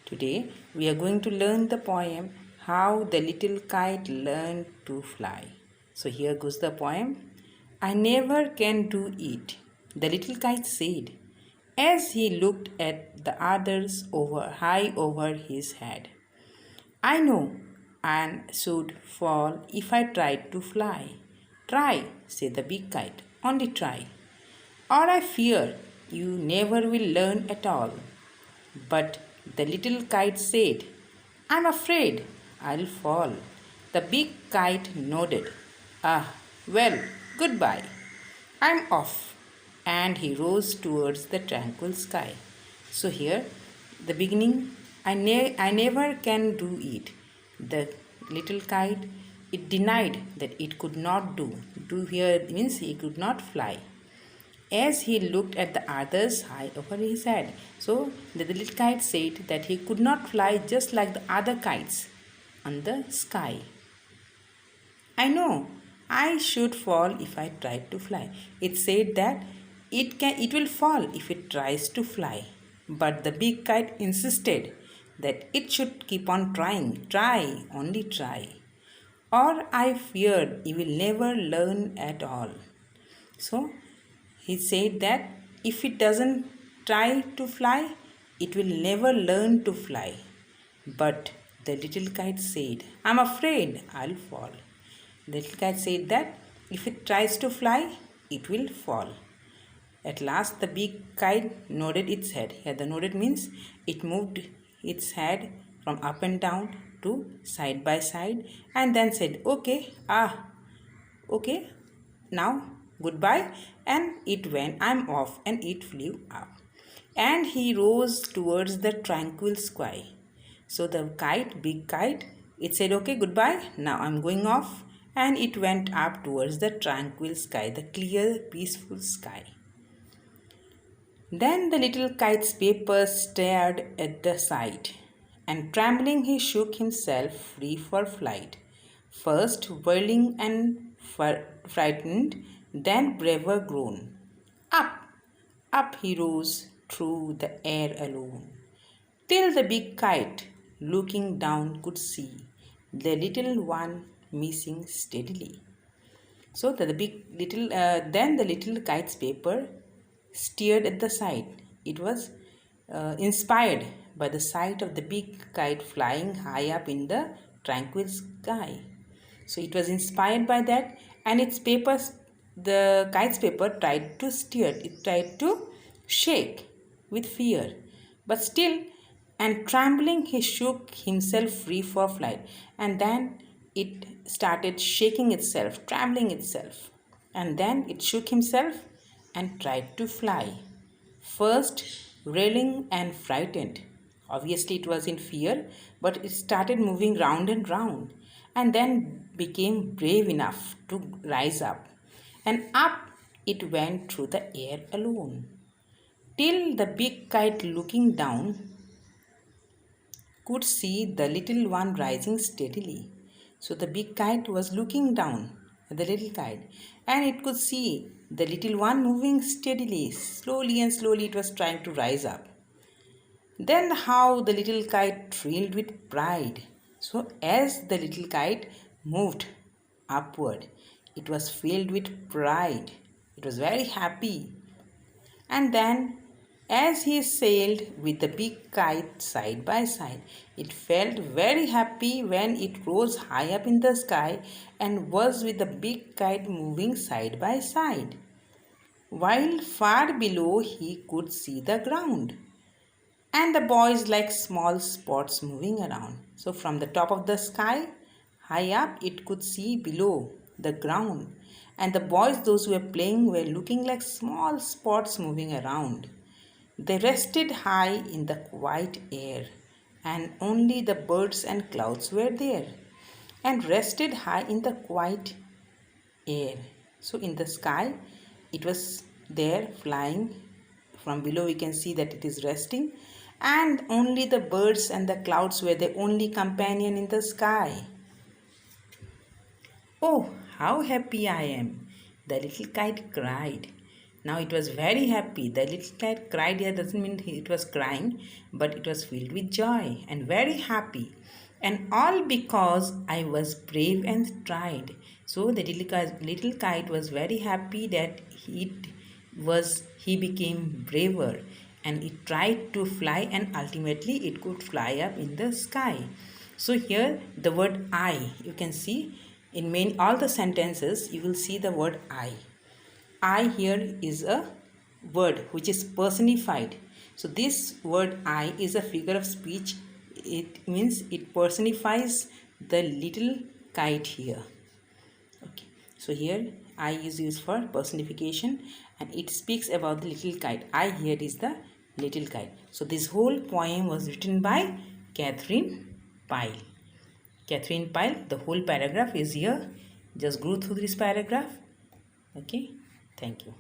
Today we are going to learn the poem How the Little Kite Learned to Fly. So here goes the poem. I never can do it, the little kite said, as he looked at the others high over his head. I know and should fall if I tried to fly. Try, said the big kite, only try. Or I fear you never will learn at all. But the little kite said, I'm afraid I'll fall. The big kite nodded. Ah, well, goodbye. I'm off. And he rose towards the tranquil sky. So here, the beginning, I never can do it. The little kite, it denied that it could not do. Do here means he could not fly as he looked at the others high over his head. So the little kite said that he could not fly just like the other kites on the sky. I know I should fall if I tried to fly. It said that it will fall if it tries to fly. But the big kite insisted that it should keep on trying. Try, only try. Or I feared he will never learn at all. So he said that if it doesn't try to fly, it will never learn to fly. But the little kite said, I'm afraid I'll fall. The little kite said that if it tries to fly, it will fall. At last, the big kite nodded its head. Here, the nodded means it moved its head from up and down to side by side and then said, okay, okay, now goodbye, and it went. I'm off, and it flew up. And he rose towards the tranquil sky. So the kite, big kite, it said, okay, goodbye, now I'm going off, and it went up towards the tranquil sky, the clear, peaceful sky. Then the little kite's paper stared at the sight, and trembling he shook himself free for flight, first whirling and frightened, then braver grown. Up, up he rose through the air alone, till the big kite, looking down, could see the little one missing steadily. So then the little kite's paper steered at the side. It was inspired by the sight of the big kite flying high up in the tranquil sky. So it was inspired by that, and the kite's paper tried to steer. It tried to shake with fear, but still, and trembling, he shook himself free for flight, and then it started shaking itself, trembling itself, and then it shook himself and tried to fly. First, railing and frightened. Obviously, it was in fear, but it started moving round and round, and then became brave enough to rise up. And up it went through the air alone, till the big kite, looking down, could see the little one rising steadily. So the big kite was looking down at the little kite, and it could see the little one moving steadily. Slowly and slowly it was trying to rise up. Then how the little kite thrilled with pride. So as the little kite moved upward, it was filled with pride. It was very happy. And then as he sailed with the big kite side by side, it felt very happy when it rose high up in the sky and was with the big kite moving side by side, while far below he could see the ground and the boys like small spots moving around. So from the top of the sky, high up, it could see below the ground, and the boys, those who were playing, were looking like small spots moving around. They rested high in the quiet air, and only the birds and clouds were there, and rested high in the quiet air. So in the sky, it was there flying. From below we can see that it is resting, and only the birds and the clouds were the only companion in the sky. Oh, how happy I am, the little kite cried. Now it was very happy. The little kite cried here doesn't mean it was crying, but it was filled with joy and very happy. And all because I was brave and tried. So the little kite was very happy that he became braver, and it tried to fly, and ultimately it could fly up in the sky. So here the word I, you can see in all the sentences you will see the word I. I here is a word which is personified. So this word I is a figure of speech. It means it personifies the little kite here. Okay. So here I is used for personification, and it speaks about the little kite. I here is the little kite. So this whole poem was written by Catherine Pyle. Catherine Pyle, the whole paragraph is here. Just go through this paragraph. Okay. Thank you.